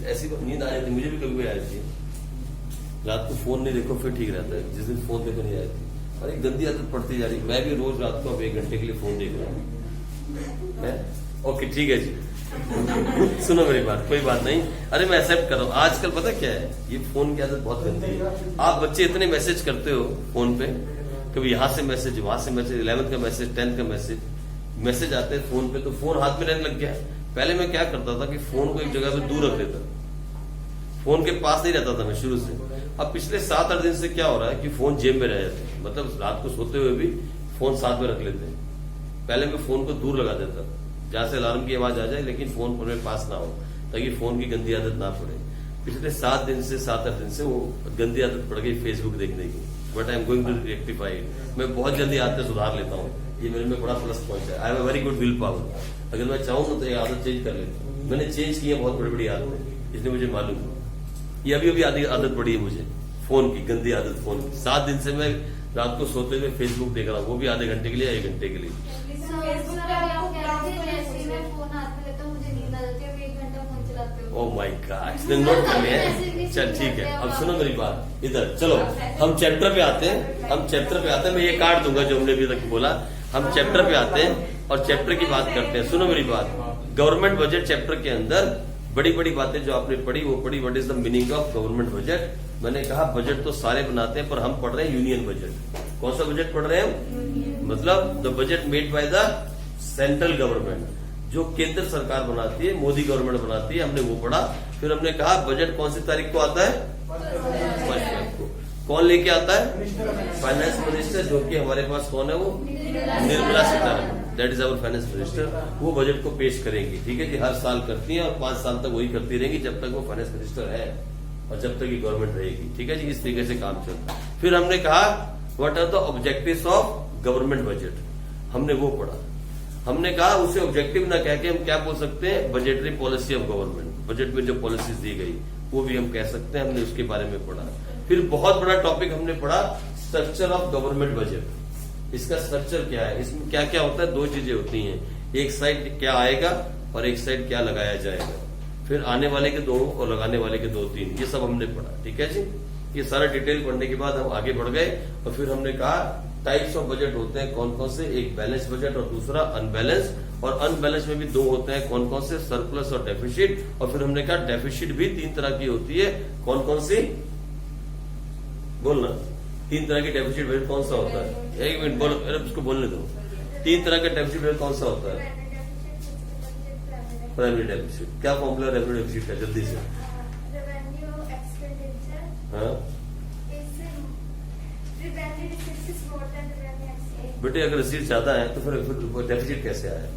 ऐसी नींद आ जाती, मुझे भी कभी आ जाती है। रात को फोन नहीं देखो फिर ठीक रहता है, जिस दिन फोन देखो नहीं आती, और एक गंदी आदत पड़ती जा रही है। मैं भी रोज रात को अब 1 घंटे के लिए फोन देख रहा हूँ। ओके ठीक है जी। सुनो मेरी बात, कोई बात नहीं, अरे मैं एक्सेप्ट कर रहा हूँ। आजकल पता क्या है, ये फोन की आदत बहुत गंदी है। आप बच्चे इतने मैसेज करते हो फोन पे, कभी यहाँ से मैसेज, वहां से मैसेज, 11th का मैसेज, 10th का मैसेज आते हैं फोन पे, तो फोन हाथ में रहने लग गया है। पहले मैं क्या करता था कि फोन को एक जगह पे दूर रख देता, फोन के पास नहीं रहता था मैं शुरू से। अब पिछले 7-8 दिन से क्या हो रहा है कि फोन जेब में रह जाते हैं, मतलब रात को सोते हुए भी फोन साथ में रख लेते हैं। पहले मैं फोन को दूर लगा देता, जहां से अलार्म की आवाज आ जाए लेकिन फोन मेरे पास ना हो, ताकि फोन की गंदी आदत ना पड़े। पिछले 7 दिन से 7-8 दिन से वो गंदी आदत पड़ गई फेसबुक देखने की, but I am going to rectify it. मैं बहुत जल्दी आदतें सुधार लेता हूँ, ये मेरे में बड़ा प्लस पॉइंट है। I have a very good will power. अगर मैं चाहूँ तो ये आदत चेंज कर लेता हूँ। मैंने चेंज की है बहुत बड़ी बड़ी आदतें, इसलिए मुझे मालूम है। ये अभी आदत पड़ी है मुझे, फोन की गंदी आदत। फोन की 7 दिन से मैं रात को सोते हुए फेसबुक देख रहा हूँ, वो भी आधे घंटे के लिए, 1 घंटे के लिए। ओह माय गॉड, नोट कर लिया है। चल ठीक है, अब सुनो मेरी बात, इधर चलो, हम चैप्टर पे आते हैं। मैं ये काट दूंगा जो हमने अभी तक बोला। हम चैप्टर पे आते हैं और चैप्टर की बात करते हैं। सुनो मेरी बात, गवर्नमेंट बजट चैप्टर के अंदर बड़ी बड़ी बातें जो आपने पढ़ी वो पढ़ी। What is the meaning of government budget? मैंने कहा बजट तो सारे बनाते हैं, पर हम पढ़ रहे हैं यूनियन बजट। कौन सा बजट पढ़ रहे हैं? मतलब the budget made by the central government, जो केंद्र सरकार बनाती है, मोदी गवर्नमेंट बनाती है, हमने वो पढ़ा। फिर हमने कहा बजट कौन सी तारीख को आता है? 1 तारीख को। कौन लेके आता है? फाइनेंस मिनिस्टर, जो कि हमारे पास कौन है? वो Nirmala Sitharaman, that is our finance minister. वो बजट को पेश करेंगी, ठीक है जी। हर साल करती है और 5 साल तक वही करती रहेंगी, जब तक वो फाइनेंस मिनिस्टर है और जब तक ये गवर्नमेंट रहेगी, ठीक है जी। इस तरीके से काम चलता है। फिर हमने कहा what are the objectives of government budget, हमने वो पढ़ा। हमने कहा उसे ऑब्जेक्टिव ना कह के हम क्या बोल सकते हैं? Budgetary policy of government. Budget में जो पॉलिसीज दी गई वो भी हम कह सकते हैं, हमने उसके बारे में पढ़ा। फिर बहुत बड़ा टॉपिक हमने पढ़ा, स्ट्रक्चर ऑफ गवर्नमेंट बजट। इसका स्ट्रक्चर क्या है, इसमें क्या क्या होता है? 2 चीजें होती हैं, एक साइड क्या आएगा और एक साइड क्या लगाया जाएगा। फिर आने वाले के 2 और लगाने वाले के 2-3, ये सब हमने पढ़ा, ठीक है जी। ये सारा डिटेल पढ़ने के बाद हम आगे बढ़ गए और फिर हमने कहा टाइप्स ऑफ बजट होते हैं कौन कौन से, एक बैलेंस बजट और दूसरा अनबैलेंस। और अनबैलेंस में भी 2 होते हैं, कौन कौन से? सरप्लस और डेफिसिट। और फिर हमने कहा डेफिसिट भी 3 तरह की होती है, कौन कौन सी? बोलना, 3 तरह की डेफिसिट बजट कौन सा होता है? 1 मिनट बोलो, अरे उसको बोलने दो। 3 तरह का डेफिसिट बजट कौन सा होता है? Primary deficit. क्या फॉर्मूला रेवेन्यू डेफिसिट का? जल्दी से। हाँ बेटे, अगर रिसीट ज्यादा है तो फिर डेफिसिट कैसे आया?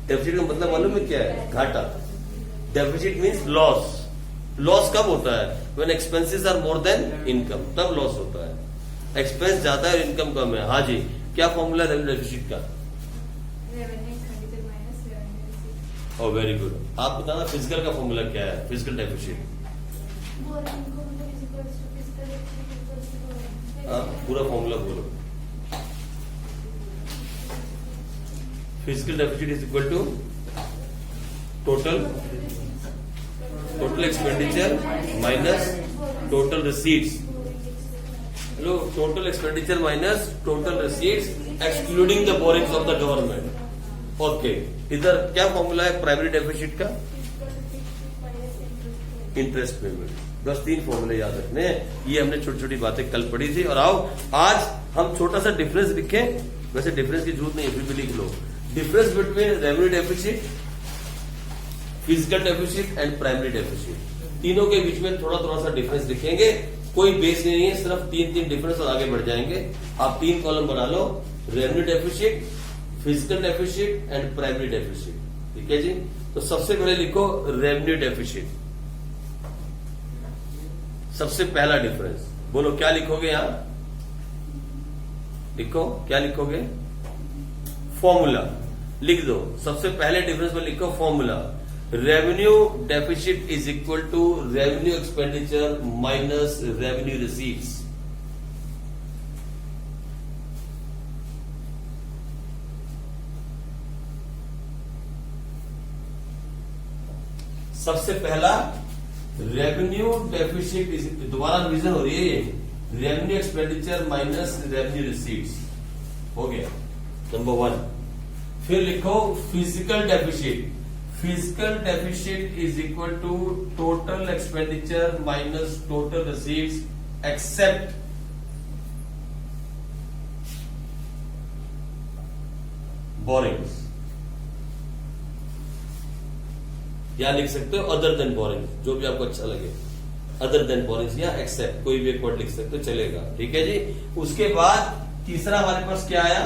डेफिसिट का मतलब मालूम है क्या है? घाटा। Deficit means loss. लॉस कब होता है? When expenses are more than income, तब लॉस होता है। एक्सपेंस ज्यादा है और इनकम कम है। हाँ जी, क्या फॉर्मूला रेवेन्यू डेफिसिट का? Oh very good. आप बताना फिजिकल का फॉर्मूला क्या है? फिजिकल डेफिसिट पूरा फॉर्मूला बोलो। Physical deficit is equal to total expenditure minus total receipts. Hello, total expenditure minus total receipts excluding the borrowings of the government. Okay, इधर क्या formula है प्राइमरी डेफिसिट का? Interest payment. बस 3 फॉर्मूले याद रखने हैं। ये हमने छोटी छोटी बातें कल पढ़ी थी। और आओ आज हम छोटा सा डिफरेंस लिखें। वैसे डिफरेंस की जरूरत नहीं है, फिर भी लिख लो। Difference between revenue deficit, physical deficit and primary deficit. तीनों के बीच में थोड़ा थोड़ा सा डिफरेंस लिखेंगे। कोई बेस नहीं है, सिर्फ 3 डिफरेंस और आगे बढ़ जाएंगे। आप 3 कॉलम बना लो, revenue deficit, physical deficit and primary deficit, ठीक है जी। तो सबसे पहले लिखो रेवेन्यू डेफिसिट। सबसे पहला डिफरेंस बोलो, क्या लिखोगे? यहां लिखो, क्या लिखोगे? फॉर्मूला लिख दो। सबसे पहले डिफरेंस में लिखो formula, revenue deficit is equal to revenue expenditure minus revenue receipts. सबसे पहला रेवेन्यू डेफिसिट, दोबारा रिवीजन हो रही है ये, revenue expenditure minus revenue receipts हो गया नंबर 1। फिर लिखो physical deficit, physical deficit is equal to total expenditure minus total receipts except borrowings, या लिख सकते हो अदर देन बोरिंग्स, जो भी आपको अच्छा लगे, अदर देन बोरिंग्स या एक्सेप्ट, कोई भी एक वर्ड लिख सकते हो चलेगा, ठीक है जी। उसके बाद तीसरा हमारे पास क्या आया,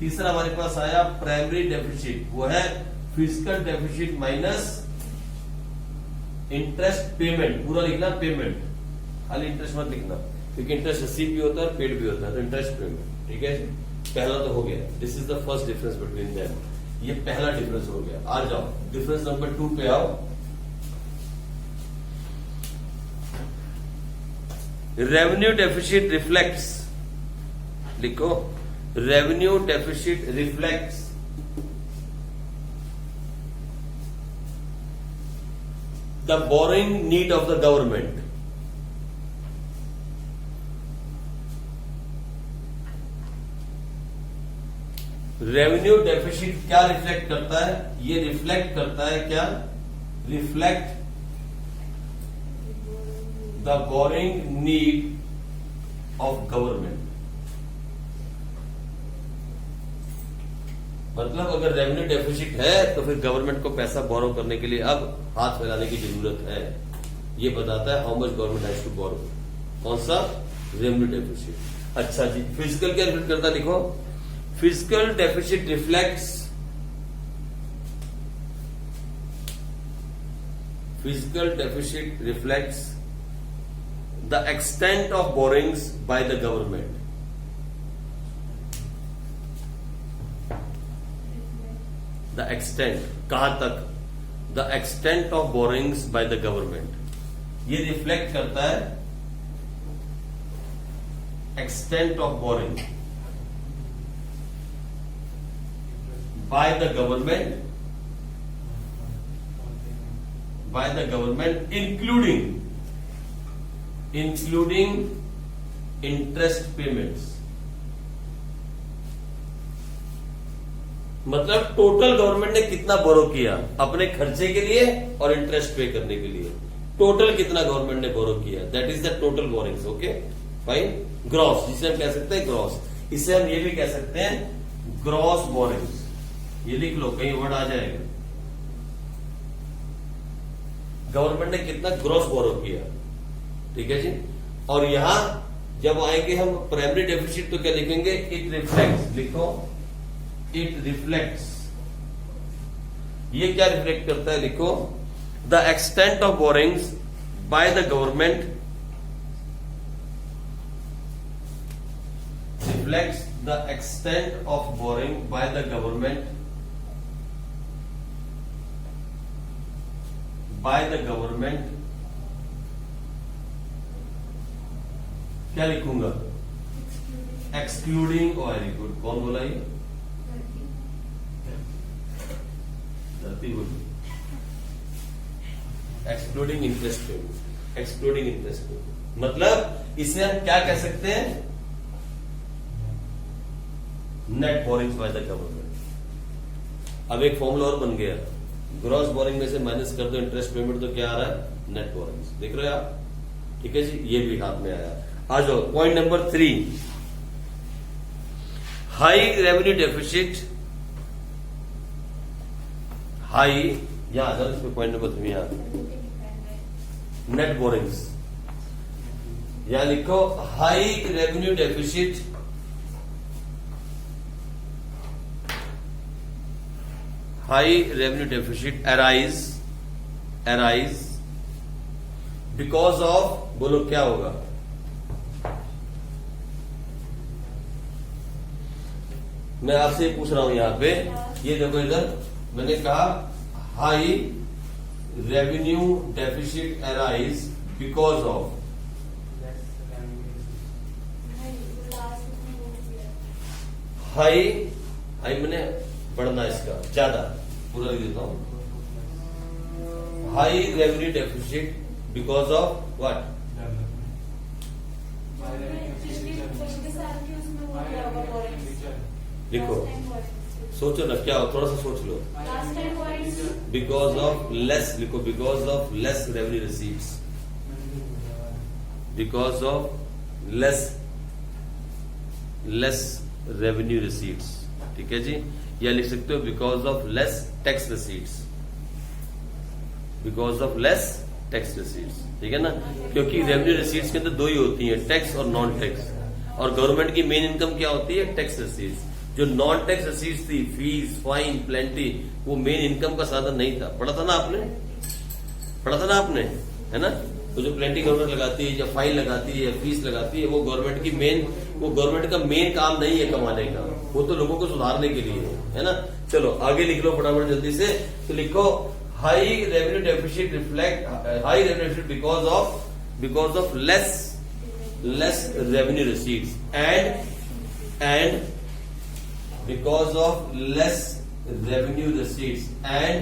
तीसरा हमारे पास आया प्राइमरी डेफिसिट, वो है physical deficit minus interest payment, पूरा लिखना पेमेंट, खाली इंटरेस्ट मत लिखना, क्योंकि इंटरेस्ट रिसीव भी होता है पेड भी होता है, तो इंटरेस्ट पेमेंट, ठीक है। पहला तो हो गया, this is the first difference between them, ये पहला डिफरेंस हो गया। आ जाओ डिफरेंस नंबर 2 पे आओ। रेवेन्यू डेफिसिट रिफ्लेक्ट्स, लिखो revenue deficit reflects the boring need of the government. Revenue deficit क्या रिफ्लेक्ट करता है, ये रिफ्लेक्ट करता है क्या, reflect the boring need of government. मतलब अगर रेवेन्यू डेफिसिट है तो फिर गवर्नमेंट को पैसा बोरो करने के लिए अब हाथ फैलाने की जरूरत है, ये बताता है how much government has to borrow. कौन सा, रेवेन्यू डेफिसिट। अच्छा जी, फिजिकल क्या रिफ्लेक्ट करता है, लिखो physical deficit reflects, physical deficit reflects the extent of borings by the government. The extent, कहां तक, the extent of borings by the government, ये रिफ्लेक्ट करता है extent of boring by the government, including interest payments। मतलब total government ने कितना बोरो किया अपने खर्चे के लिए और इंटरेस्ट पे करने के लिए, टोटल कितना गवर्नमेंट ने बोरो किया, that is the total borings. Okay fine, gross जिसे हम कह सकते हैं ग्रॉस, इसे हम ये भी कह सकते हैं ग्रॉस बोरिंग्स, ये लिख लो कहीं वर्ड आ जाएगा। गवर्नमेंट ने कितना ग्रॉस बोरो किया, ठीक है जी। और यहां जब आएंगे हम प्राइमरी डेफिसिट तो क्या लिखेंगे, इट रिफ्लेक्ट्स, लिखो इट रिफ्लेक्ट्स, ये क्या रिफ्लेक्ट करता है, लिखो the extent of borings by the government, reflects the extent of boring by the government, by the government, क्या लिखूंगा, एक्सक्लूडिंग, वेरी गुड, कौन बोला ये, धरती बोली, excluding interest payment, excluding interest payment. मतलब इसे हम क्या कह सकते हैं, net borings by the government. अब एक फॉर्मूला और बन गया, ग्रॉस बोरिंग में से माइनस कर दो इंटरेस्ट पेमेंट, तो क्या आ रहा है, नेट बोरिंग्स, देख रहे हो आप, ठीक है जी, ये भी हाथ में आया। आ जाओ point number 3, high revenue deficit, high, यहां आ जाओ इसमें पॉइंट नंबर 3, यहां नेट बोरिंग्स, यहां लिखो high revenue deficit high revenue deficit arise because of, बोलो क्या होगा, मैं आपसे पूछ रहा हूं यहां पे, ये देखो इधर मैंने कहा high revenue deficit arise because of, high, high मैंने बढ़ना इसका ज्यादा, पूरा लिख देता हूं, high revenue deficit because of what? लिखो, सोचो ना क्या हो, थोड़ा सा सोच लो। बिकॉज ऑफ लेस, लिखो because of less revenue receipts, because of less revenue receipts, ठीक है जी। या लिख सकते हो because of less tax receipts, because of less tax receipts, ठीक है ना। क्योंकि रेवेन्यू रिसीट्स के अंदर दो ही होती है, टैक्स और नॉन टैक्स। और गवर्नमेंट की मेन इनकम क्या होती है? Tax receipts. जो नॉन टैक्स रिसीट्स थी, फीस, फाइन, प्लेंटी, वो मेन इनकम का साधन नहीं था। पढ़ा था ना आपने, पढ़ा था ना आपने, है ना। तो जो प्लेंटी गवर्नमेंट लगाती है, या फाइन लगाती है, या फीस लगाती है, वो गवर्नमेंट की मेन, वो गवर्नमेंट का मेन काम नहीं है कमाने का, वो तो लोगों को सुधारने के लिए है ना। चलो आगे लिख लो फटाफट जल्दी से। तो लिखो high revenue deficit reflect, high revenue deficit because of less revenue receipts and because of less revenue receipts and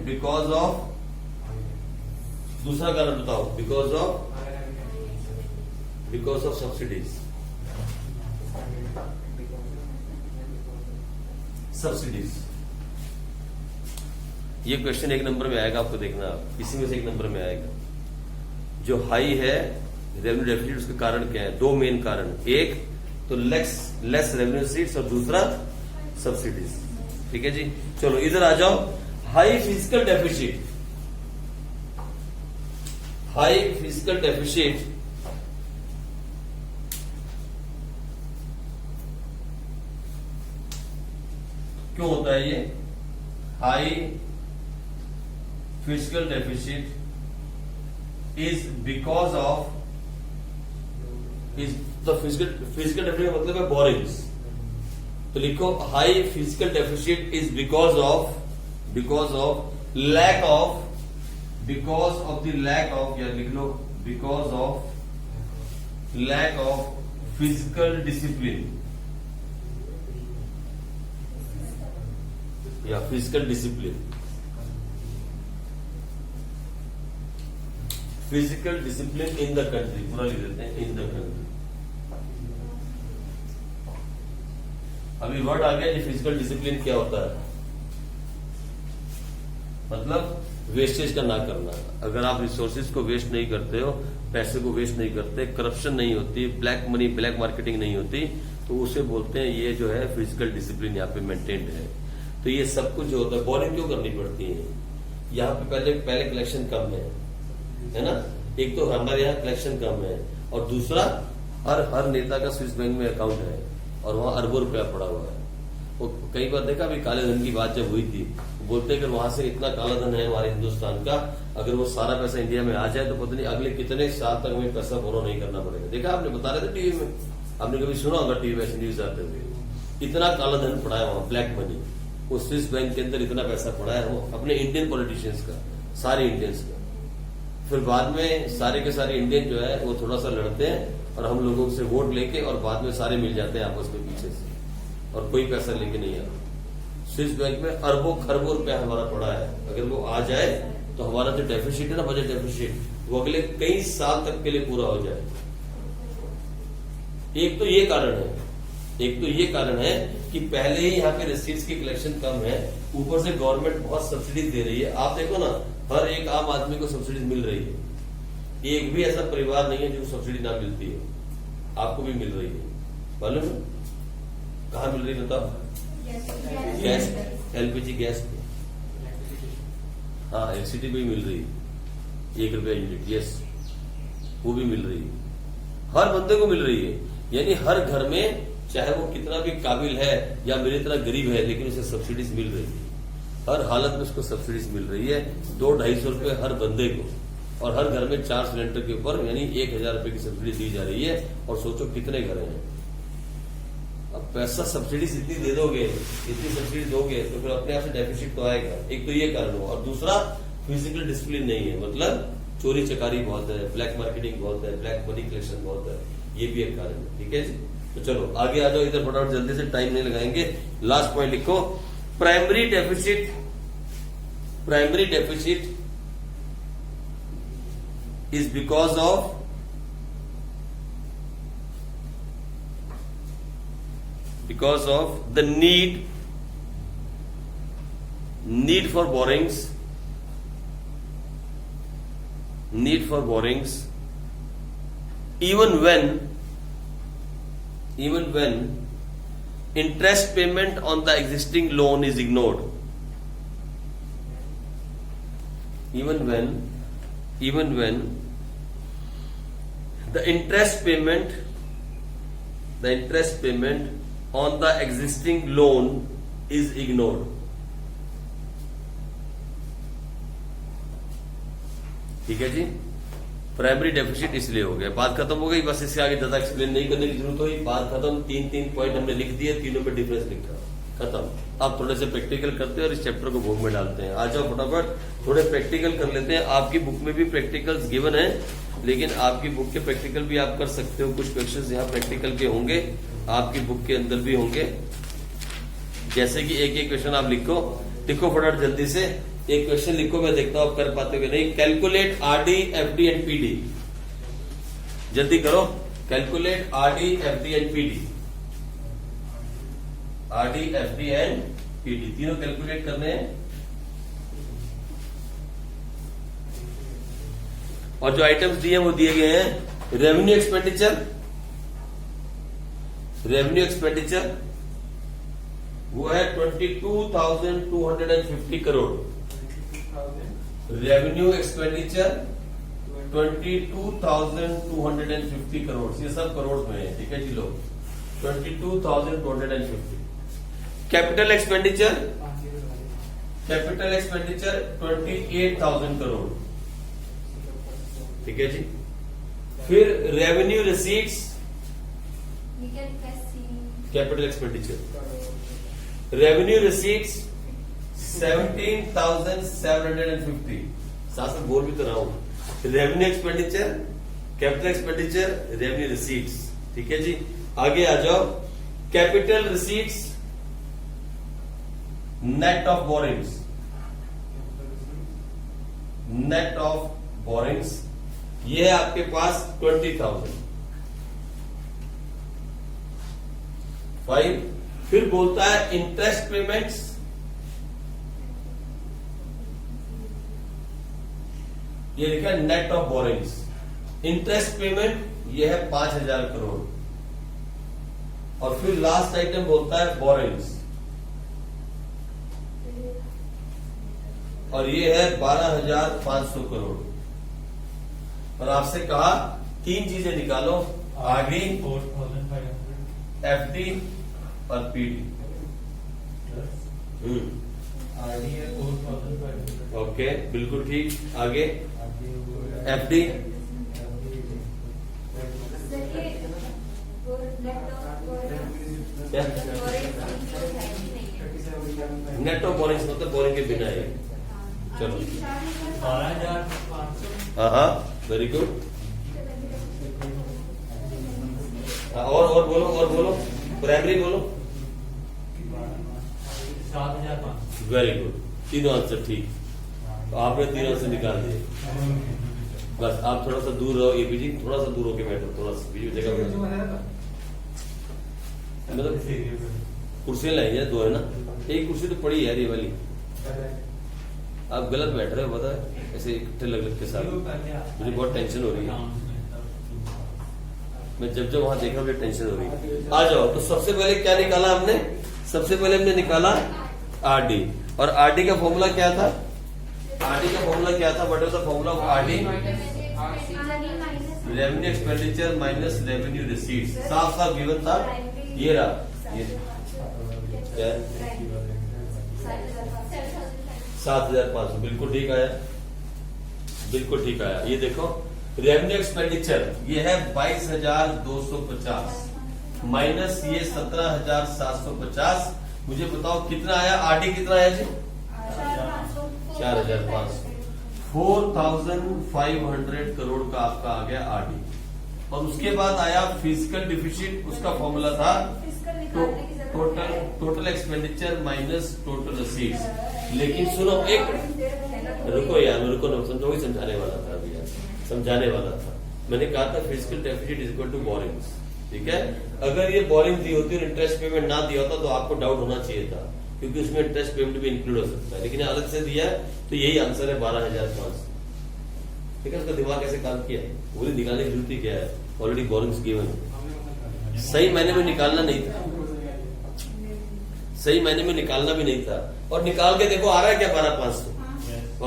because of, दूसरा कारण बताओ, because of subsidies, ये क्वेश्चन एक नंबर में आएगा, आपको देखना, इसी में से एक नंबर में आएगा। जो हाई है रेवेन्यू डेफिसिट, उसके कारण क्या है? दो मेन कारण, एक तो लेस रेवेन्यू रिसीट्स और दूसरा सब्सिडीज, ठीक है जी। चलो इधर आ जाओ। High physical deficit, high physical deficit क्यों होता है? ये high physical deficit is because of, physical deficit मतलब है बोरिंग्स। तो लिखो high physical deficit is because of lack of या लिख लो because of lack of physical discipline या physical discipline in the country, पूरा लिख देते हैं इन द कंट्री। अभी वर्ड आ गया, फिजिकल डिसिप्लिन क्या होता है? मतलब वेस्टेज का ना करना। अगर आप रिसोर्सेज को वेस्ट नहीं करते हो, पैसे को वेस्ट नहीं करते, करप्शन नहीं होती, ब्लैक मनी, ब्लैक मार्केटिंग नहीं होती, तो उसे बोलते हैं ये जो है फिजिकल डिसिप्लिन यहाँ पे मेंटेन्ड है। तो ये सब कुछ जो होता है, बोरिंग क्यों करनी पड़ती है? यहाँ पे पहले कलेक्शन कम है ना। एक तो हमारे यहाँ कलेक्शन कम है, और दूसरा हर नेता का स्विस बैंक में अकाउंट है और वहां अरबों रुपया पड़ा हुआ है। वो कई बार देखा, अभी काले धन की बात जब हुई थी, बोलते हैं कि वहां से इतना काला धन है हमारे हिंदुस्तान का, अगर वो सारा पैसा इंडिया में आ जाए तो पता नहीं अगले कितने साल तक हमें पैसा बोरो नहीं करना पड़ेगा। देखा आपने, बता रहे थे टीवी में, आपने कभी सुना होगा टीवी में न्यूज आते हुए। इतना काला धन पड़ा है वहां, ब्लैक मनी, वो स्विस बैंक के अंदर इतना पैसा पड़ा है, वो अपने इंडियन पॉलिटिशियंस का, सारे इंडियंस का। फिर बाद में सारे के सारे इंडियन जो है वो थोड़ा सा लड़ते हैं और हम लोगों से वोट लेके, और बाद में सारे मिल जाते हैं आपस में पीछे से, और कोई पैसा लेके नहीं आता। स्विस बैंक में अरबों खरबों रुपया हमारा पड़ा है। अगर वो आ जाए तो हमारा जो डेफिसिट है ना, बजट डेफिसिट, वो अगले कई साल तक के लिए पूरा हो जाए। एक तो ये कारण है कि पहले ही यहाँ पे रिसीट्स की कलेक्शन कम है, ऊपर से गवर्नमेंट बहुत सब्सिडी दे रही है। आप देखो ना, हर एक आम आदमी को सब्सिडी मिल रही है। एक भी ऐसा परिवार नहीं है जिसको सब्सिडी ना मिलती है। आपको भी मिल रही है, मालूम है? कहाँ मिल रही है बताओ? गैस, एलपीजी गैस पे, हाँ एलसीटी भी मिल रही है, 1 रुपया यूनिट, यस, वो भी मिल रही है, हर बंदे को मिल रही है। यानी हर घर में, चाहे वो कितना भी काबिल है या मेरी तरह गरीब है, लेकिन उसे सब्सिडीज मिल रही है। हर हालत में उसको सब्सिडीज मिल रही है, 200-250 रुपए हर बंदे को, और हर घर में 4 सिलेंडर के ऊपर यानी 1000 रुपए की सब्सिडी दी जा रही है। और सोचो कितने घर हैं। अब पैसा सब्सिडी इतनी दे दोगे, इतनी सब्सिडी दोगे, तो फिर अपने आप से डेफिसिट तो आएगा। एक तो ये कारण हुआ, और दूसरा फिजिकल डिसिप्लिन नहीं है, मतलब चोरी चकारी बहुत है, ब्लैक मार्केटिंग बहुत है, ब्लैक मनी कलेक्शन बहुत है, ये भी एक कारण है। ठीक है जी, तो चलो आगे आ जाओ, इधर फटाफट जल्दी से, टाइम नहीं लगाएंगे। लास्ट पॉइंट लिखो, primary deficit primary deficit is because of the need for borrowings even when interest payment on the existing loan is ignored. Even when the interest payment on the existing loan is ignored. ठीक है जी, primary deficit इसलिए हो गया। बात खत्म हो गई, बस इससे आगे ज्यादा एक्सप्लेन नहीं करने की जरूरत हुई। बात खत्म, तीन पॉइंट हमने लिख दिए, तीनों में डिफरेंस लिखा, खत्म। आप थोड़े से प्रैक्टिकल करते हैं और इस चैप्टर को बुक में डालते हैं। आ जाओ फटाफट थोड़े प्रैक्टिकल कर लेते हैं। आपकी बुक में भी प्रैक्टिकल्स गिवन है, लेकिन आपकी बुक के प्रैक्टिकल भी आप कर सकते हो। कुछ क्वेश्चंस यहाँ प्रैक्टिकल के होंगे, आपकी बुक के अंदर भी होंगे। जैसे कि एक क्वेश्चन आप लिखो फटाफट जल्दी से। एक क्वेश्चन लिखो, मैं देखता हूं आप कर पाते हो कि नहीं। Calculate RD, FD and PD. जल्दी करो, calculate RD, FD and PD. RD, FD and PD तीनों कैलकुलेट करने हैं। और जो आइटम्स दिए वो दिए गए हैं। रेवेन्यू एक्सपेंडिचर वो है 22,250 करोड़। रेवेन्यू एक्सपेंडिचर 22,250 करोड़, ये सब करोड़ में है, ठीक है जी लोग। 22,250। कैपिटल एक्सपेंडिचर 28,000 करोड़, ठीक है जी। फिर revenue receipts, capital expenditure, revenue receipts 17,750। साथ में बोल भी तो रहा हूं, revenue expenditure, capital expenditure, revenue receipts, ठीक है जी। आगे आ जाओ, capital receipts net of borings, ये है आपके पास 20,000। 5। फिर बोलता है इंटरेस्ट पेमेंट्स, ये लिखा है net of borings. Interest payment ये है 5,000 करोड़। और फिर लास्ट आइटम बोलता है बोरिंग्स, और ये है 12,500 करोड़। और आपसे कहा 3 चीजें निकालो, आरडी, एफडी और पीडी। आरडी है 4,500। ओके, बिल्कुल ठीक। आगे एफडी, नेट ऑफ बोरिंग्स मतलब बोरिंग के बिना है। चलो 12,500। हाँ, वेरी गुड। और बोलो, प्राइमरी बोलो। 7,500। वेरी गुड, तीनों आंसर ठीक। तो आपने तीनों आंसर निकाल दिए। बस आप थोड़ा सा दूर रहो, एपीजी थोड़ा सा दूर होके बैठो, थोड़ा सा बीच में जगह मतलब कुर्सियां लाई है 2 है ना, एक कुर्सी तो पड़ी है यार, ये वाली। आप गलत बैठ रहे हो, पता है, ऐसे इकट्ठे लग के साथ। मुझे बहुत टेंशन हो रही है, मैं जब वहां देख रहा हूँ टेंशन हो रही है। आ जाओ, तो सबसे पहले क्या निकाला हमने? सबसे पहले हमने निकाला आरडी। और आरडी का फॉर्मूला क्या था? What is the formula of RD? Revenue expenditure minus revenue receipts. साफ साफ गिवन था, ये रहा, ये क्या है? 7,500। बिल्कुल ठीक आया, ये देखो रेवेन्यू एक्सपेंडिचर ये है 22,250 माइनस ये 17,750। मुझे बताओ कितना आया? आरडी कितना आया जी? 4,500। 4,500 करोड़ का आपका आ गया आरडी। और उसके बाद आया फिजिकल डिफिसिट, उसका फॉर्मूला था टोटल एक्सपेंडिचर माइनस टोटल रसीट्स। लेकिन सुनो एक रुको यार, रुको ना, समझो, वही समझाने वाला था अभी यार, समझाने वाला था। मैंने कहा था physical deficit is equal to borrowings, ठीक है। अगर ये बोरिंग दी होती और इंटरेस्ट पेमेंट ना दिया होता तो आपको डाउट होना चाहिए था, क्योंकि उसमें इंटरेस्ट पेमेंट भी इंक्लूड हो सकता है, लेकिन अलग से दिया है तो यही आंसर है 12,500। ठीक है, उसका दिमाग कैसे काम किया है, पूरी निकालने की जरूरत ही क्या है, ऑलरेडी बोरिंग्स गिवन है। सही मायने में निकालना नहीं था, सही मायने में निकालना भी नहीं था, और निकाल के देखो आ रहा है क्या 12,500।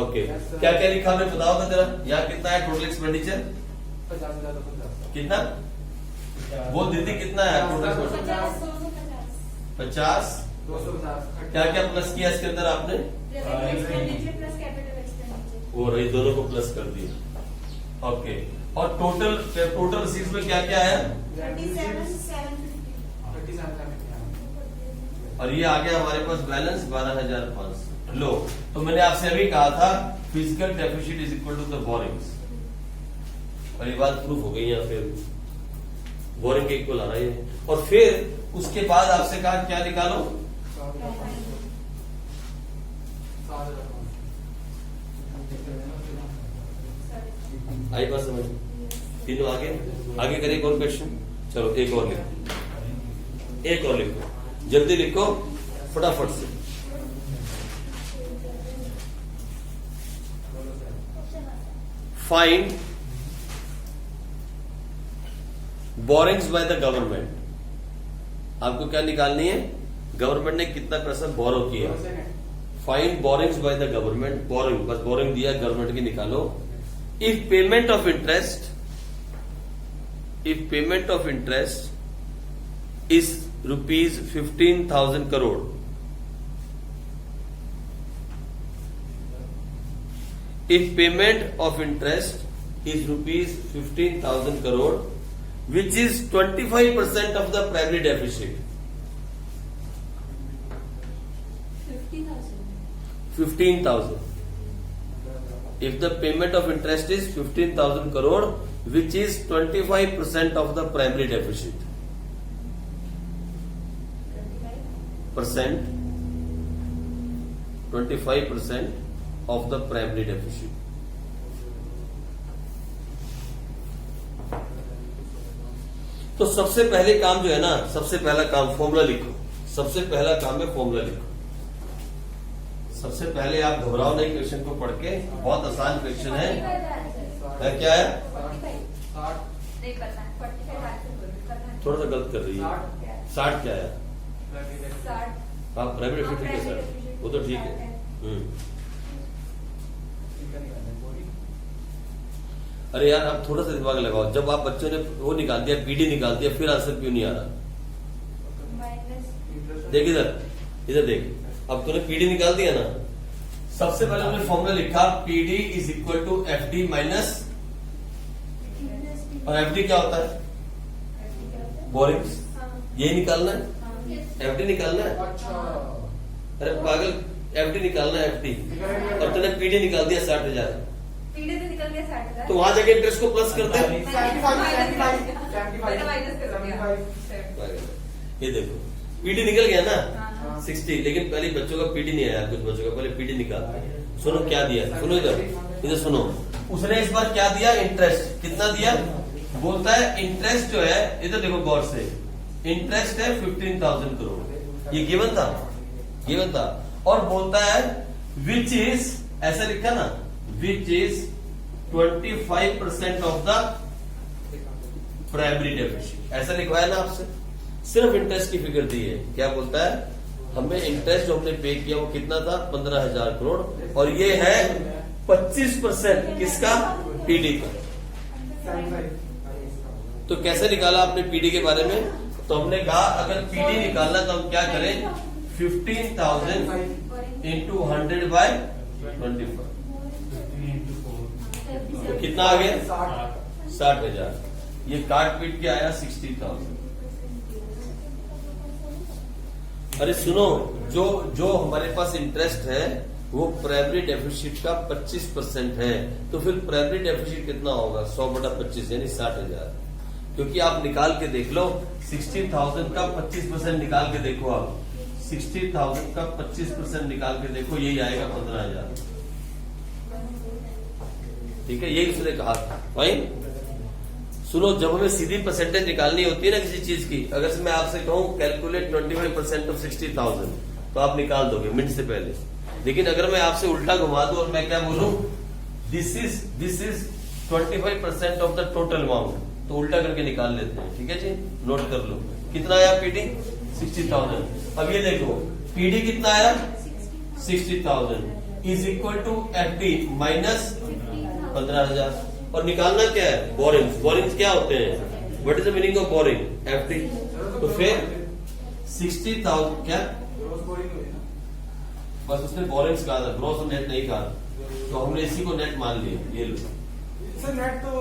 ओके, क्या क्या लिखा मैं बताओ तो जरा, यहाँ कितना है टोटल एक्सपेंडिचर, 50,000 कितना बोल दीदी, कितना है टोटल? 50। 250। क्या क्या प्लस किया इसके अंदर आपने? वो रही, दोनों को प्लस कर दिया। ओके, और टोटल रसीट्स में क्या क्या है? 37,750। और ये आ गया हमारे पास बैलेंस 12,500। लो, तो मैंने आपसे अभी कहा था physical deficit is equal to the borrowings, और ये बात प्रूफ हो गई है। फिर बोरिंग के इक्वल आ रहा है, और फिर उसके बाद आपसे कहा क्या निकालो? 7,000। आई बात समझ? तीनों आगे आगे करें, एक और क्वेश्चन। चलो एक और लिखो, एक और लिखो, जल्दी लिखो फटाफट से। Find borings by the government. आपको क्या निकालनी है? गवर्नमेंट ने कितना पैसा बोरो किया। Find borings by the government, boring, बस बोरिंग दिया गवर्नमेंट की, निकालो। If payment of interest is rupees 15,000 crore, if payment of interest is rupees 15,000 crore, which is 25% of the primary deficit. 15,000. If the payment of interest is 15,000 crore, which is 25% of the primary deficit. 25% of the primary deficit. तो सबसे पहले काम जो है ना, सबसे पहला काम फॉर्मूला लिखो। सबसे पहला काम है फॉर्मूला लिखो। सबसे पहले आप घबराओ नहीं क्वेश्चन को पढ़ के, बहुत आसान क्वेश्चन है। क्या है? 60। थोड़ा सा गलत कर रही है। 60 क्या है? आप प्राइवेट डेफिसिट है सर, वो तो ठीक है। अरे यार आप थोड़ा सा दिमाग लगाओ, जब आप बच्चों ने वो निकाल दिया, पीडी निकाल दिया, फिर आंसर क्यों नहीं आ रहा? देख इधर देख, अब तूने पीडी निकाल दिया ना। सबसे पहले हमने फॉर्मूला लिखा, PD is equal to FD minus, और एफडी क्या होता है? बोरिंग्स। यही निकालना है, एफडी निकालना है। अरे पागल, एफडी निकालना है, एफडी, और तूने पीडी निकाल दिया 60,000। पीडी तो निकल गया 60,000, तो वहां जाके इंटरेस्ट को प्लस कर दे। ये देखो पीडी निकल गया ना 60, लेकिन पहले बच्चों का पीडी नहीं आया, कुछ बच्चों का पहले पीडी निकालता है। सुनो क्या दिया, सुनो इधर सुनो। उसने इस बार क्या दिया? इंटरेस्ट। कितना दिया? बोलता है इंटरेस्ट जो है, इधर देखो गौर से, इंटरेस्ट है 15,000 करोड़, ये गिवन था, और बोलता है विच इज, ऐसा लिखा ना, which is 25% of the primary deficit, ऐसा लिखवाया ना आपसे। सिर्फ इंटरेस्ट की फिगर दी है। क्या बोलता है? हमें इंटरेस्ट जो हमने पे किया वो कितना था? 15,000 करोड़, और ये है 25% किसका? पीडी का। तो कैसे निकाला आपने पीडी के बारे में? तो हमने कहा अगर पीडी निकालना तो हम क्या करें? 15,000 इंटू 100/25, तो कितना आ गया? 60,000। ये काट पीट के आया 60,000। अरे सुनो, जो हमारे पास इंटरेस्ट है वो प्राइमरी डेफिसिट का 25% है, तो फिर प्राइमरी डेफिसिट कितना होगा? 100/25 यानी 60,000। क्योंकि आप निकाल के देख लो 60,000 का 25% निकाल के देखो आप 60,000 का 25% निकाल के देखो यही आएगा 15,000। ठीक है, यही उसने कहा था भाई। सुनो, जब हमें सीधी परसेंटेज निकालनी होती है ना किसी चीज की, अगर से मैं आपसे कहूं कैलकुलेट 25% ऑफ 60,000 तो आप निकाल दोगे मिनट से पहले। लेकिन अगर मैं आपसे उल्टा घुमा दूं और मैं क्या बोलूं this is 25% of the total amount, तो उल्टा करके निकाल लेते हैं। ठीक है जी, नोट कर लो कितना आया पीडी 60,000। अब ये देखो पीडी कितना आया 60,000 is equal to FD minus 15,000। और निकालना क्या है बोरिंग्स। बोरिंग्स क्या होते हैं, what is the meaning of boring FD. तो फिर 60,000 क्या रोज बोरिंग हुई ना। बस उसने बोरिंग्स कहा था, ग्रॉस और नेट नहीं कहा, तो हमने इसी को नेट मान लिया। ये लो सर नेट तो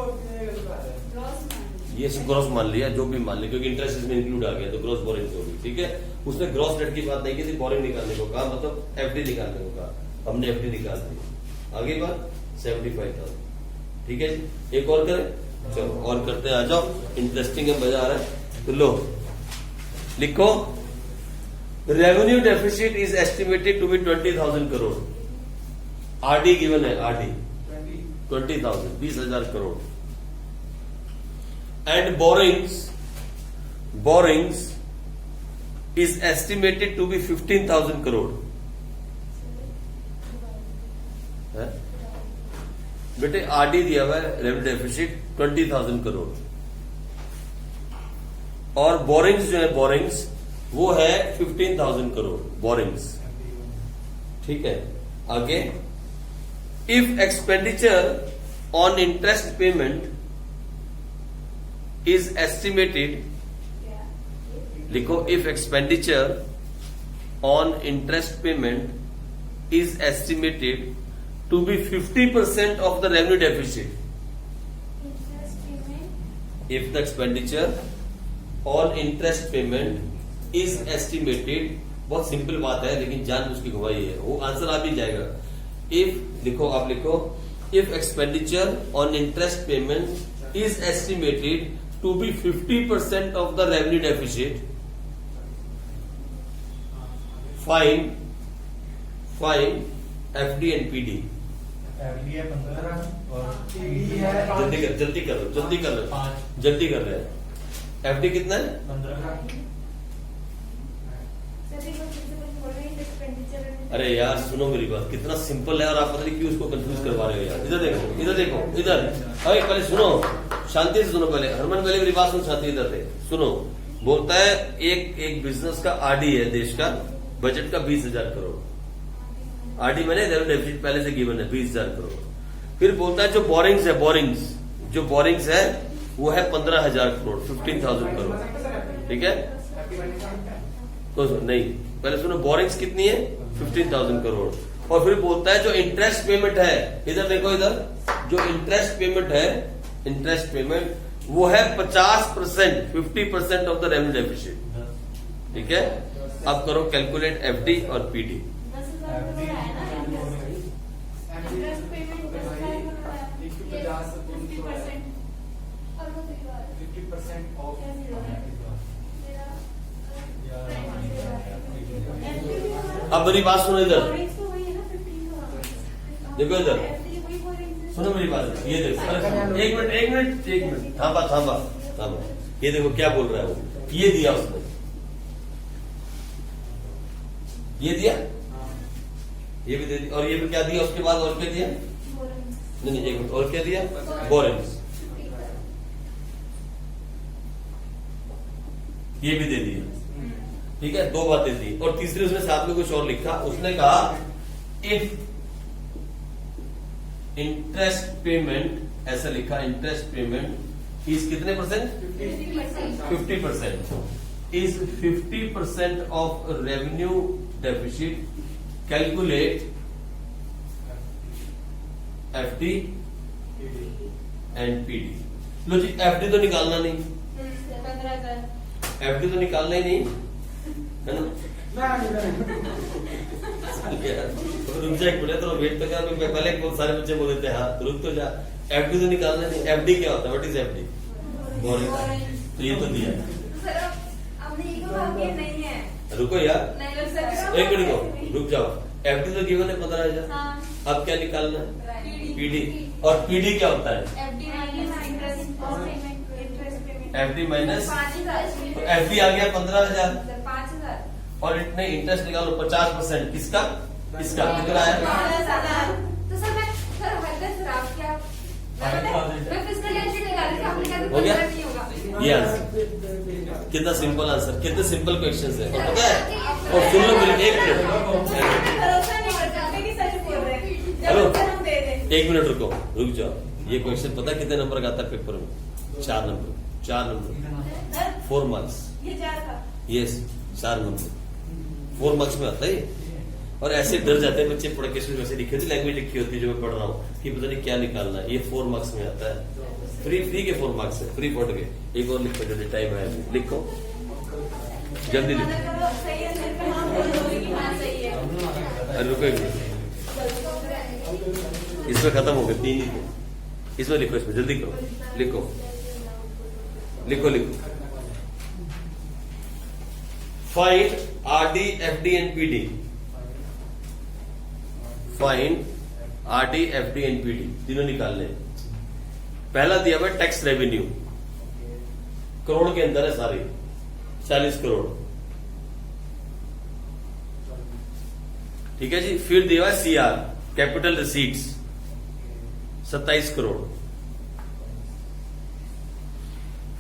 ये ग्रॉस मान लिया, जो भी मान लिया, क्योंकि इंटरेस्ट इसमें इंक्लूड आ गया तो ग्रॉस बोरिंग होगी। ठीक है, उसने ग्रॉस नेट की बात नहीं की थी, बोरिंग निकालने को कहा, मतलब एफडी निकालने को कहा। हमने एफडी निकाल दी। आगे बात 75,000। ठीक है जी, एक और करें, चलो और करते हैं, आ जाओ, इंटरेस्टिंग है, मजा आ रहा है। तो लो लिखो revenue deficit is estimated to be 20,000 crore. RD given है, RD 20,000 20,000 crore. And borrowings is estimated to be 15,000 crore. है? बेटे आरडी दिया हुआ है रेवेन्यू डेफिसिट 20,000 करोड़ और बोरिंग्स जो है बोरिंग्स वो है 15,000 करोड़ बोरिंग्स। ठीक है, आगे if expenditure on interest payment is estimated, लिखो if expenditure on interest payment is estimated to be 50% of the revenue deficit. If the expenditure on interest payment is estimated, बहुत simple बात है लेकिन जान उसकी घुमाई है, वो आंसर आ भी जाएगा। If लिखो, आप लिखो if expenditure on interest payment is estimated to be 50% of the revenue deficit, find FD and PD। FD है 15 और PD है जल्दी कर रहे हैं। एफडी कितना है 15। अरे यार सुनो मेरी बात, कितना सिंपल है और आप पता नहीं क्यों उसको कंफ्यूज करवा रहे हो यार। इधर देखो इधर। अरे पहले सुनो, शांति से सुनो, पहले हरमन पहले मेरी बात सुनो, शांति इधर से सुनो। बोलता है एक बिजनेस का आरडी है देश का, बजट का 20,000 करोड़। आरडी मैंने रेवेन्यू डेफिसिट पहले से गिवन है 20,000 करोड़। फिर बोलता है जो बोरिंग्स है वो है 15,000 करोड़ 15,000 करोड़। ठीक है, तो नहीं, पहले सुनो बोरिंग्स कितनी है 15,000 करोड़। और फिर बोलता है जो इंटरेस्ट पेमेंट है, इधर देखो, इधर जो इंटरेस्ट पेमेंट वो है 50% 50% ऑफ द रेवेन्यू डेफिसिट। ठीक है, अब करो कैलकुलेट एफडी और पीडी। अब मेरी बात सुनो, इधर देखो, इधर सुनो मेरी बात, ये देखो, एक मिनट थांबा। ये देखो क्या बोल रहा है वो, ये दिया उसने, ये दिया, ये भी दे दिया, और ये भी क्या दिया उसके बाद, और क्या दिया, नहीं एक मिनट, और क्या दिया, बोरिंग्स, ये भी दे दिया। ठीक है, दो बातें दी, और तीसरी उसने साथ में कुछ और लिखा, उसने कहा इफ इंटरेस्ट पेमेंट, ऐसा लिखा, इंटरेस्ट पेमेंट इज कितने percent, 50%, is 50% of revenue deficit, calculate FD and PD. लो जी, एफडी तो निकालना नहीं, एफडी तो निकालना ही नहीं है ना। रुक जा एक मिनट, तो वेट तो क्या, पहले बहुत सारे बच्चे बोल देते हैं हाँ रुक तो जा। एफडी तो निकालना नहीं, एफडी क्या होता है, व्हाट इज एफडी, बोरिंग, तो ये तो दिया है। सर हमने ये कहा कि नहीं है। रुको यार, नहीं सर, एक मिनट रुक जाओ। एफडी तो गिवन है 15,000। हाँ। अब क्या निकालना है? पीडी। पीडी। और पीडी क्या होता है? एफडी माइनस इंटरेस्ट और पेमेंट। FD minus, 5,000। तो एफडी आ गया 15,000 5,000। और इतने इंटरेस्ट निकालो 50%। किसका? इसका कितना है? 12,000। तो सर मैं सर हद से आप क्या मैं फिजिकल एंट्री निकाल रही थी, आपने कहा हो गया? नहीं होगा। ये आंसर कितना सिंपल आंसर, कितने सिंपल क्वेश्चन है। और पता है, और सुन लो मेरे, एक मिनट, भरोसा नहीं कर सकते कि सच बोल रहे हैं। जब हेलो, उत्तर हम दे दें। एक मिनट रुको, रुक जाओ। ये क्वेश्चन पता कितने नंबर का आता है पेपर में? 4 नंबर। 4 मार्क्स। ये 4 था। यस, 4 नंबर 4 मार्क्स में आता है। और ऐसे डर जाते हैं बच्चे, पढ़ के वैसे लिखी होती लैंग्वेज लिखी होती है जो मैं पढ़ रहा हूँ कि पता नहीं क्या निकालना है। ये 4 मार्क्स में आता है। फ्री के 4 मार्क्स है, फ्री पढ़ के। एक और लिखो, जल्दी टाइम है, लिखो जल्दी लिखो। सही है सर, मैं हाँ बोल दूंगी कि हाँ सही है। अरे रुको एक मिनट, इसमें खत्म हो गए 3 ही थे। इसमें लिखो, इसमें जल्दी करो, लिखो लिखो लिखो। Find RD, FD and PD. Find RD, FD and PD, तीनों निकालने हैं। पहला दिया हुआ टैक्स रेवेन्यू, करोड़ के अंदर है सारे, 40 करोड़। ठीक है जी। फिर दिया हुआ सीआर, कैपिटल रिसीट्स, 27 करोड़।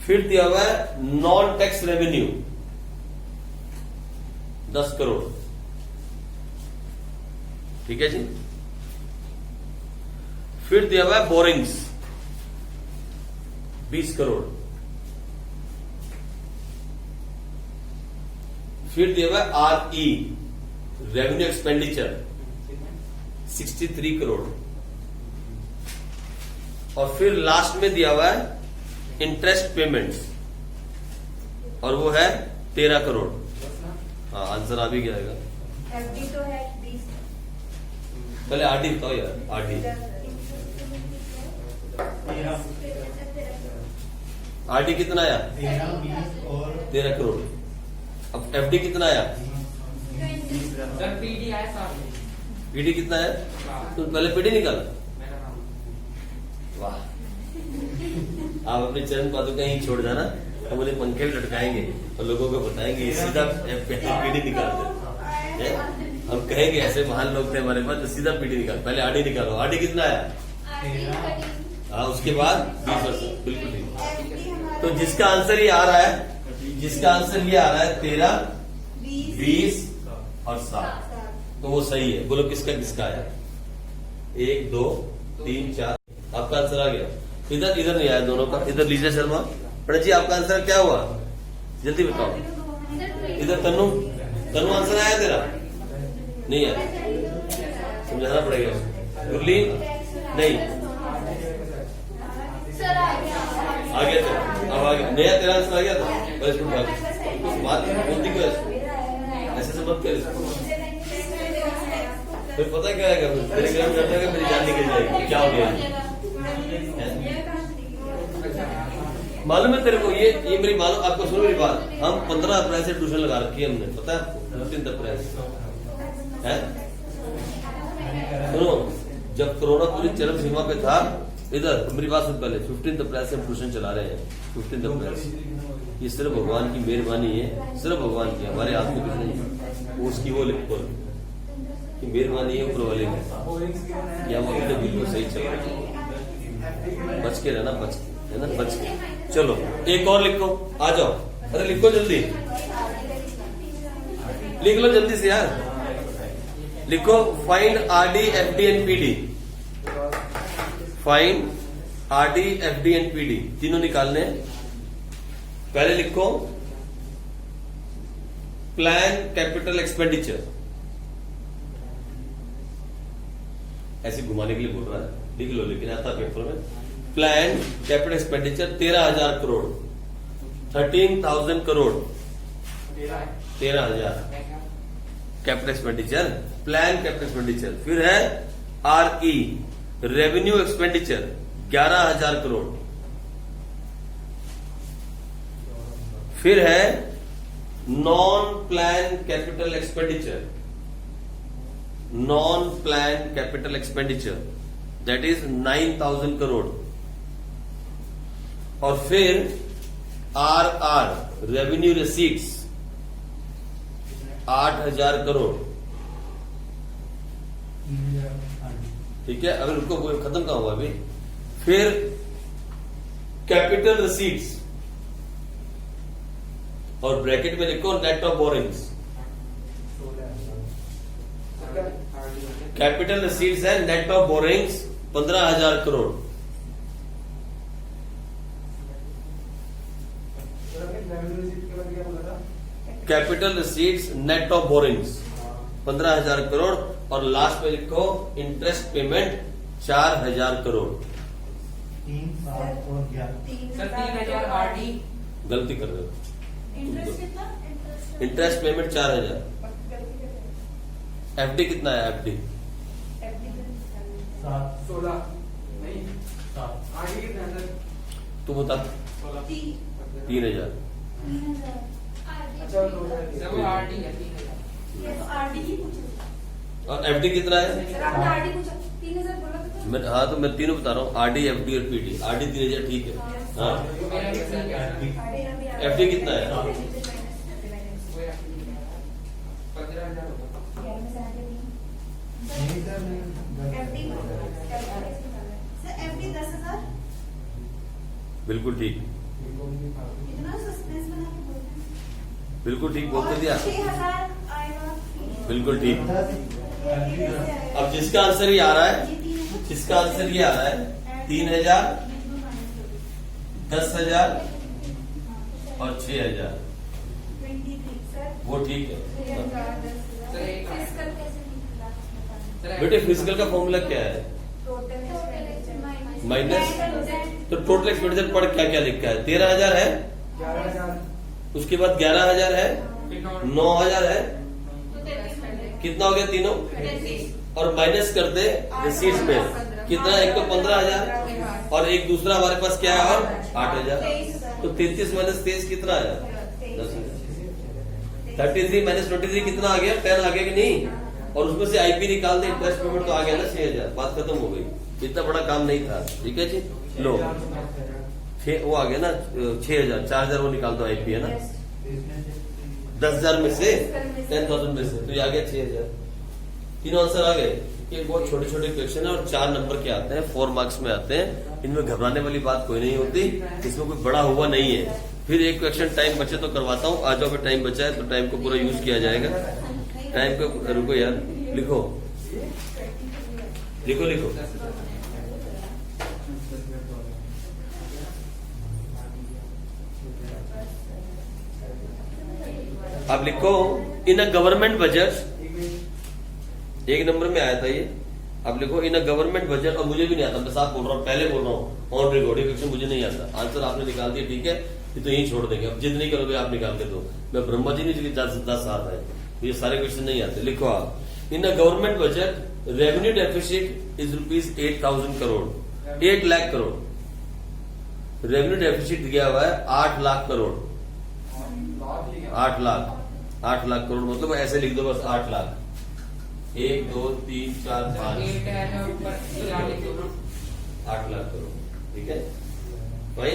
फिर दिया हुआ है नॉन टैक्स रेवेन्यू, 10 करोड़। ठीक है जी। फिर दिया हुआ है बोरिंग्स, 20 करोड़। फिर दिया हुआ है आरई, रेवेन्यू एक्सपेंडिचर, 63 करोड़। और फिर लास्ट में दिया हुआ है इंटरेस्ट पेमेंट्स, और वो है 13 करोड़। हाँ, आंसर आ भी जाएगा। एफडी तो है 20। पहले आरडी बताओ यार, आरडी आरडी कितना आया? 13, 20 और 13 करोड़। अब एफडी कितना आया? सर पीडी आया साहब, पीडी कितना है? तुम पहले पीडी निकाला। मेरा नाम वाह, आप अपने चरण पादुका ही छोड़ जाना, हम उन्हें पंखे में लटकाएंगे और लोगों को बताएंगे ये सीधा पीडी निकालते हैं। हम कहेंगे ऐसे महान लोग थे हमारे पास, तो सीधा पीडी निकाल। पहले आरडी निकालो। आरडी कितना आया? हाँ, उसके बाद 20%। बिल्कुल ठीक। तो जिसका आंसर ये आ रहा है, जिसका आंसर ये आ रहा है 13, 20 और 7, तो वो सही है। बोलो किसका किसका आया? 1, 2, 3, 4। आपका आंसर आ गया। इधर इधर नहीं आया दोनों का। इधर लीजिए शर्मा। पंडित जी, आपका आंसर क्या हुआ? जल्दी बताओ। इधर तनु, तनु आंसर आया तेरा? नहीं आया, समझाना पड़ेगा। मुरली नहीं आ गया तो अब आ गया। नया तेरा आंसर आ गया था। बस बात बोलती क्यों ऐसे से मत कर इसको। फिर पता क्या आएगा, मेरे ग्राम में जाएगा, मेरी जान निकल जाएगी। क्या हो गया? मालूम है तेरे को? ये मेरी मालूम, आपको सुनो मेरी बात। हम 15 अप्रैल से ट्यूशन लगा रखी है हमने, पता है आपको? 15 अप्रैल है। सुनो, जब कोरोना पूरी चरम सीमा पे था, इधर मेरी बात सुन पहले, 15 अप्रैल से हम ट्यूशन चला रहे हैं। 15 अप्रैल से। ये सिर्फ भगवान की मेहरबानी है, सिर्फ भगवान की, हमारे हाथ में कुछ नहीं है। उसकी वो लिखो कि मेहरबानी है ऊपर वाले की। या हम अभी तो बिल्कुल सही चल रहे हैं। बच के रहना, बच के है ना, बच के। चलो एक और लिखो, आ जाओ। अरे लिखो जल्दी, लिख लो जल्दी से यार। लिखो find RD, FD and PD. Find RD, FD and PD, तीनों निकालने। पहले लिखो प्लान कैपिटल एक्सपेंडिचर। ऐसे घुमाने के लिए बोल रहा है, लिख लो, लेकिन आता पेपर में। Plan capital expenditure 13,000 crore, 13,000 crore, 13,000 capital expenditure, plan capital expenditure. फिर है आरई, रेवेन्यू एक्सपेंडिचर 11,000 करोड़। फिर है non plan capital expenditure, non plan capital expenditure that is 9,000 crore. और फिर RR रेवेन्यू रिसीट्स 8,000 करोड़। ठीक है, अभी उनको खत्म कहाँ हुआ अभी। फिर कैपिटल रिसीट्स और ब्रैकेट में लिखो net of borrowings. Capital receipts है net of borrowings 15,000 crore. Capital receipts net of borrowings 15,000 crore और लास्ट में लिखो इंटरेस्ट पेमेंट 4,000 करोड़। 3, 7 और 11। Sir 3,000 RD। गलती कर रहे हो। इंटरेस्ट कितना? Interest payment 4,000। FD कितना है FD? 7, 16 नहीं 7। आगे कितना है सर? तू बता। 3,000। अच्छा तो सर वो RD है 3,000। आरडी ही पूछो और FD कितना है? सर, आपने आरडी पूछा 3,000 बोला तो मैं हाँ तो मैं तीनों बता रहा हूँ, RD FD और PD। RD 3,000 ठीक है। हाँ मेरा भी सही है। FD कितना है? वो 15,000 होगा। नहीं सर नहीं। सर एफडी 10,000 बिल्कुल ठीक, इतना सस्पेंस बना के बोलते हैं। बिल्कुल ठीक बोल तो दिया। 6,000 आएगा। बिल्कुल ठीक। अब जिसका आंसर ये आ रहा है, जिसका आंसर ये आ रहा है 3,000, 10,000 और 6,000 वो ठीक है। बेटे फिजिकल का फॉर्मूला क्या है? माइनस, तो टोटल एक्सपेंडिचर पर क्या क्या लिखा है? 13,000 है, 11,000। उसके बाद 11,000 है, फिर 9,000 है, कितना हो गया तीनों? और माइनस कर दे रिसीट्स में कितना? एक तो 15,000 और एक दूसरा हमारे पास क्या है और 8,000। तो 33 माइनस 23 कितना आया? 10,000। 33 माइनस 23 कितना आ गया? 10 आ गया कि नहीं? और उसमें से IP निकाल दे, इंटरेस्ट पेमेंट तो आ गया ना 6,000। बात खत्म हो गई, इतना बड़ा काम नहीं था। ठीक है जी, लो वो आ गया ना 6,000, 4,000 वो निकाल दो IP है ना, 10,000 में से 10,000 में से तो ये आ गया 6,000। तीनों आंसर आ गए। ये बहुत छोटे छोटे क्वेश्चन है और 4 नंबर के आते हैं, 4 मार्क्स में आते हैं। इनमें घबराने वाली बात कोई नहीं होती, इसमें कोई बड़ा हुआ नहीं है। फिर एक क्वेश्चन टाइम बचे तो करवाता हूँ, आज अगर टाइम बचा है तो टाइम को पूरा यूज किया जाएगा। टाइम को रुको यार, लिखो लिखो लिखो। अब लिखो इन अ गवर्नमेंट बजट, एक नंबर में आया था ये। अब लिखो इन अ गवर्नमेंट बजट, और मुझे भी नहीं आता, मैं साफ बोल रहा हूँ, पहले बोल रहा हूँ ऑन रिकॉर्डिंग, क्वेश्चन मुझे नहीं आता। आंसर आपने निकाल दिया, ठीक है, ये तो यही छोड़ देंगे। अब जिद नहीं करोगे आप निकाल के दो, मैं ब्रह्मा जी नहीं 10 साथ है, ये सारे क्वेश्चन नहीं आते। लिखो आप in a government budget revenue deficit is rupees 8,000 crore, 8 lakh crore. Revenue deficit दिया हुआ है 8 लाख करोड़, 8 लाख करोड़, मतलब ऐसे लिख दो बस 8 लाख। 1 2 3 4 5 8 है ना ऊपर 4 लिख दो ना। 8 लाख करोड़, ठीक है भाई।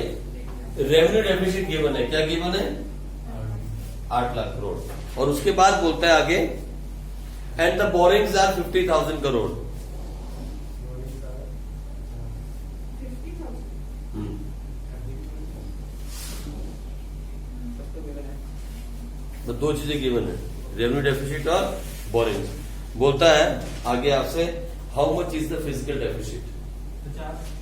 रेवेन्यू डेफिसिट गिवन है, क्या गिवन है? 8 लाख करोड़। और उसके बाद बोलता है आगे and the borrowings are 50,000 crore. तो 2 चीजें गिवन है, रेवेन्यू डेफिसिट और बोरिंग्स। बोलता है आगे आपसे how much is the physical deficit. 50।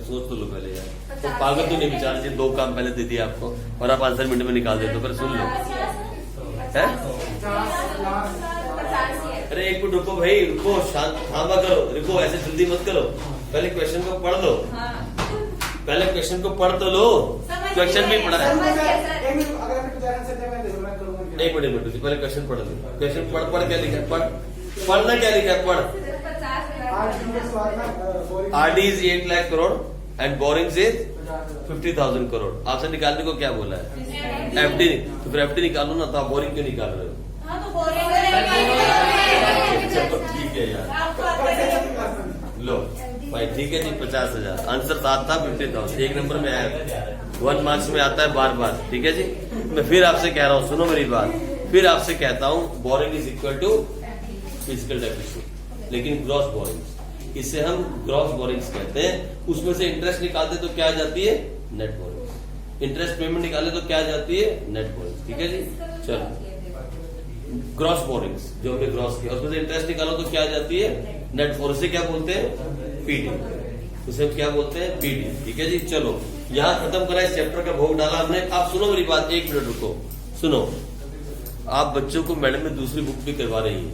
सोच तो लो पहले यार, तो पागल तो नहीं बेचारे जी, 2 काम पहले दे दिया आपको और आप आंसर मिनट में निकाल देते हो। पर सुन लो, है? अरे एक मिनट रुको भाई, रुको, शांत थामा करो, रुको, ऐसे जल्दी मत करो, पहले क्वेश्चन को पढ़ लो, पहले क्वेश्चन को पढ़ तो लो। क्वेश्चन भी पढ़ा है, एक मिनट पहले क्वेश्चन पढ़ लो। क्वेश्चन पढ़ क्या लिखा है? पढ़ना क्या लिखा है? पढ़। RD is 8 lakh crore and borrowings is 50,000 crore. आपसे निकालने को क्या बोला है? एफडी। तो फिर एफडी निकालो ना, तो आप बोरिंग क्यों निकाल रहे हो? हाँ तो बोरिंग चलो ठीक है यार, लो भाई ठीक है जी, 50,000 आंसर साथ था, 50,000 एक नंबर में आया, 1 मार्क्स में आता है बार बार। ठीक है जी, मैं फिर आपसे कह रहा हूँ, सुनो मेरी बात, फिर आपसे कहता हूँ borrowing is equal to physical deficit, लेकिन ग्रॉस बोरिंग, इसे हम ग्रॉस बोरिंग्स कहते हैं। उसमें से इंटरेस्ट निकालते तो क्या आ जाती है? Net boring. इंटरेस्ट पेमेंट निकाले तो क्या आ जाती है? Net boring. ठीक है जी, चलो ग्रॉस बोरिंग्स जो हमने ग्रॉस किया, उसमें से इंटरेस्ट निकालो तो क्या आ जाती है? नेट। और उसे क्या बोलते हैं? पीडी। उसे हम क्या बोलते हैं? पीडी। ठीक है जी, चलो यहाँ खत्म करा, इस चैप्टर का भोग डाला हमने। आप सुनो मेरी बात, 1 मिनट रुको, सुनो। आप बच्चों को मैडम में दूसरी बुक भी करवा रही है,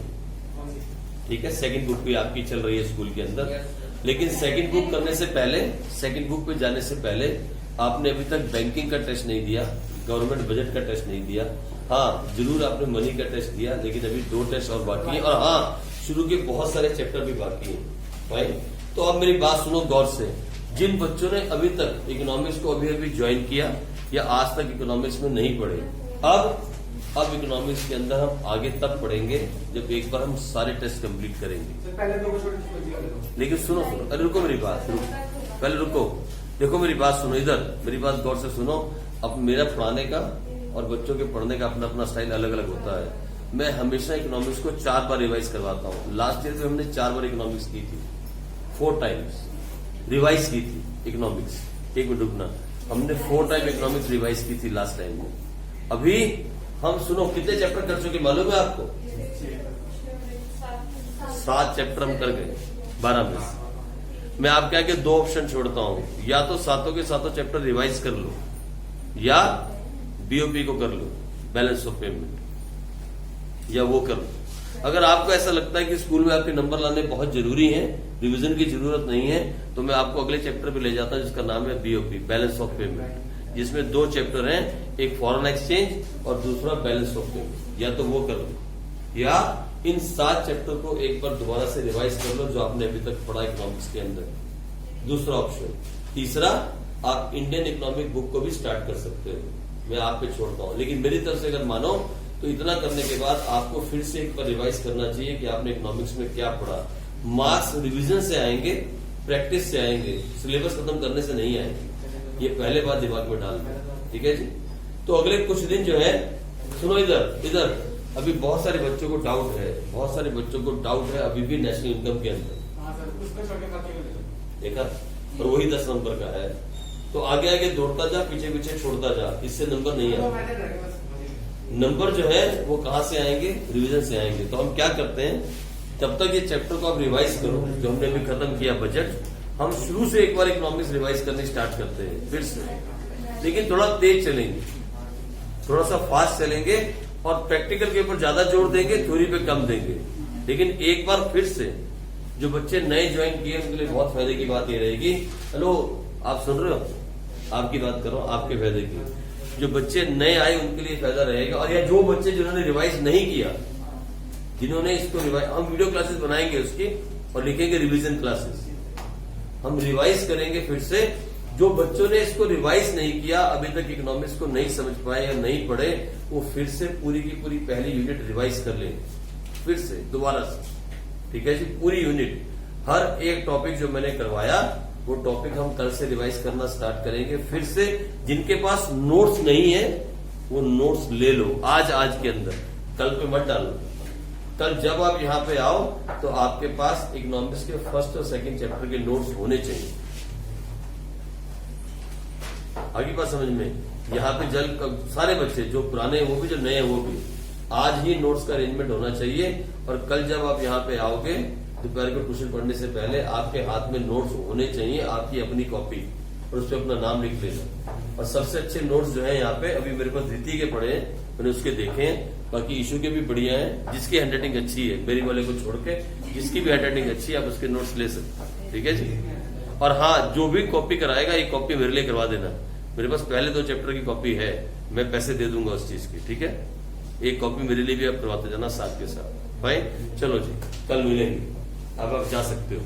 ठीक है, सेकंड बुक भी आपकी चल रही है स्कूल के अंदर, लेकिन सेकंड बुक करने से पहले, सेकंड बुक पे जाने से पहले आपने अभी तक बैंकिंग का टेस्ट नहीं दिया, गवर्नमेंट बजट का टेस्ट नहीं दिया। हाँ जरूर आपने मनी का टेस्ट दिया, लेकिन अभी 2 टेस्ट और बाकी है, और हाँ शुरू के बहुत सारे चैप्टर भी बाकी है भाई। तो अब मेरी बात सुनो गौर से, जिन बच्चों ने अभी तक इकोनॉमिक्स को अभी अभी ज्वाइन किया या आज तक इकोनॉमिक्स में नहीं पढ़े, अब इकोनॉमिक्स के अंदर हम आगे तब पढ़ेंगे जब एक बार हम सारे टेस्ट कंप्लीट करेंगे। पहले 2 छोटे, लेकिन सुनो, अरे रुको मेरी बात, पहले रुको, देखो मेरी बात सुनो, इधर मेरी बात गौर से सुनो। अब मेरा पढ़ाने का और बच्चों के पढ़ने का अपना अपना स्टाइल अलग अलग होता है। मैं हमेशा इकोनॉमिक्स को 4 बार रिवाइज करवाता हूँ। लास्ट ईयर में हमने 4 बार इकोनॉमिक्स की थी, 4 टाइम्स रिवाइज की थी इकोनॉमिक्स। एक मिनट रुकना, हमने 4 टाइम इकोनॉमिक्स रिवाइज की थी लास्ट टाइम में। अभी हम सुनो कितने चैप्टर कर चुके मालूम है आपको? 7 चैप्टर हम कर गए 12 में से। मैं आपके आगे 2 ऑप्शन छोड़ता हूँ, या तो 7 के 7 चैप्टर रिवाइज कर लो, या बीओपी को कर लो, बैलेंस ऑफ पेमेंट, या वो कर लो। अगर आपको ऐसा लगता है कि स्कूल में आपके नंबर लाने बहुत जरूरी हैं, रिवीजन की जरूरत नहीं है, तो मैं आपको अगले चैप्टर पे ले जाता हूं जिसका नाम है बीओपी, बैलेंस ऑफ पेमेंट, जिसमें 2 चैप्टर हैं, एक फॉरेन एक्सचेंज और दूसरा बैलेंस ऑफ पेमेंट। या तो वो कर लो, या इन 7 चैप्टर को एक बार दोबारा से रिवाइज कर लो जो आपने अभी तक पढ़ा इकोनॉमिक्स के अंदर। दूसरा ऑप्शन। तीसरा, आप इंडियन इकोनॉमिक बुक को भी स्टार्ट कर सकते हो, मैं आप पे छोड़ता हूं। लेकिन मेरी तरफ से अगर मानो तो इतना करने के बाद आपको फिर से एक बार रिवाइज करना चाहिए कि आपने इकोनॉमिक्स में क्या पढ़ा। मार्क्स रिवीजन से आएंगे, प्रैक्टिस से आएंगे, सिलेबस खत्म करने से नहीं आएंगे। ये पहले बात दिमाग में डाल दो, ठीक है जी। तो अगले कुछ दिन जो है, सुनो इधर अभी बहुत सारे बच्चों को डाउट है, बहुत सारे बच्चों को डाउट है अभी भी नेशनल इनकम के अंदर, देखा, और वही 10 नंबर का है। तो आगे आगे दौड़ता जा, पीछे पीछे छोड़ता जा, इससे नंबर नहीं आएगा। नंबर जो है वो कहां से आएंगे? रिवीजन से आएंगे। तो हम क्या करते हैं, जब तक ये चैप्टर को आप रिवाइज करो, जो हमने अभी खत्म किया बजट, हम शुरू से एक बार इकोनॉमिक्स रिवाइज करने स्टार्ट करते हैं फिर से, लेकिन थोड़ा तेज चलेंगे, थोड़ा सा फास्ट चलेंगे, और प्रैक्टिकल के ऊपर ज्यादा जोर देंगे, थ्योरी पे कम देंगे। लेकिन एक बार फिर से जो बच्चे नए ज्वाइन किए उनके लिए बहुत फायदे की बात ये रहेगी। हेलो, आप सुन रहे हो? आपकी बात करो, आपके फायदे की। जो बच्चे नए आए उनके लिए फायदा रहेगा, और या जो बच्चे जिन्होंने रिवाइज नहीं किया, जिन्होंने इसको रिवाइज, हम वीडियो क्लासेस बनाएंगे उसकी और लिखेंगे रिवीजन क्लासेस। हम रिवाइज करेंगे फिर से। जो बच्चों ने इसको रिवाइज नहीं किया, अभी तक इकोनॉमिक्स को नहीं समझ पाए या नहीं पढ़े, वो फिर से पूरी की पूरी पहली यूनिट रिवाइज कर लेंगे फिर से दोबारा से, ठीक है जी। पूरी यूनिट, हर एक टॉपिक जो मैंने करवाया वो टॉपिक हम कल से रिवाइज करना स्टार्ट करेंगे फिर से। जिनके पास नोट्स नहीं है वो नोट्स ले लो आज के अंदर, कल पे मत डालो। कल जब आप यहाँ पे आओ तो आपके पास इकोनॉमिक्स के फर्स्ट और सेकंड चैप्टर के नोट्स होने चाहिए। आगे बात समझ में? यहाँ पे सारे बच्चे जो पुराने हैं वो भी, जो नए हैं वो भी, आज ही नोट्स का अरेंजमेंट होना चाहिए। और कल जब आप यहाँ पे आओगे दोपहर को ट्यूशन पढ़ने से पहले आपके हाथ में नोट्स होने चाहिए, आपकी अपनी कॉपी, और उस पर अपना नाम लिख लेना। और सबसे अच्छे नोट्स जो है यहाँ पे अभी मेरे पास द्वितीय के पढ़े हैं, मैंने उसके देखे हैं, बाकी इशू के भी बढ़िया है। जिसकी हैंडराइटिंग अच्छी है, मेरी वाले को छोड़ के जिसकी भी हैंडराइटिंग अच्छी है आप उसके नोट्स ले सकते, ठीक है जी। और हाँ, जो भी कॉपी कराएगा एक कॉपी मेरे लिए करवा देना। मेरे पास पहले 2 चैप्टर की कॉपी है, मैं पैसे दे दूंगा उस चीज की, ठीक है। एक कॉपी मेरे लिए भी आप करवाते जाना साथ के साथ भाई। चलो जी, कल मिलेंगे, अब आप जा सकते हो।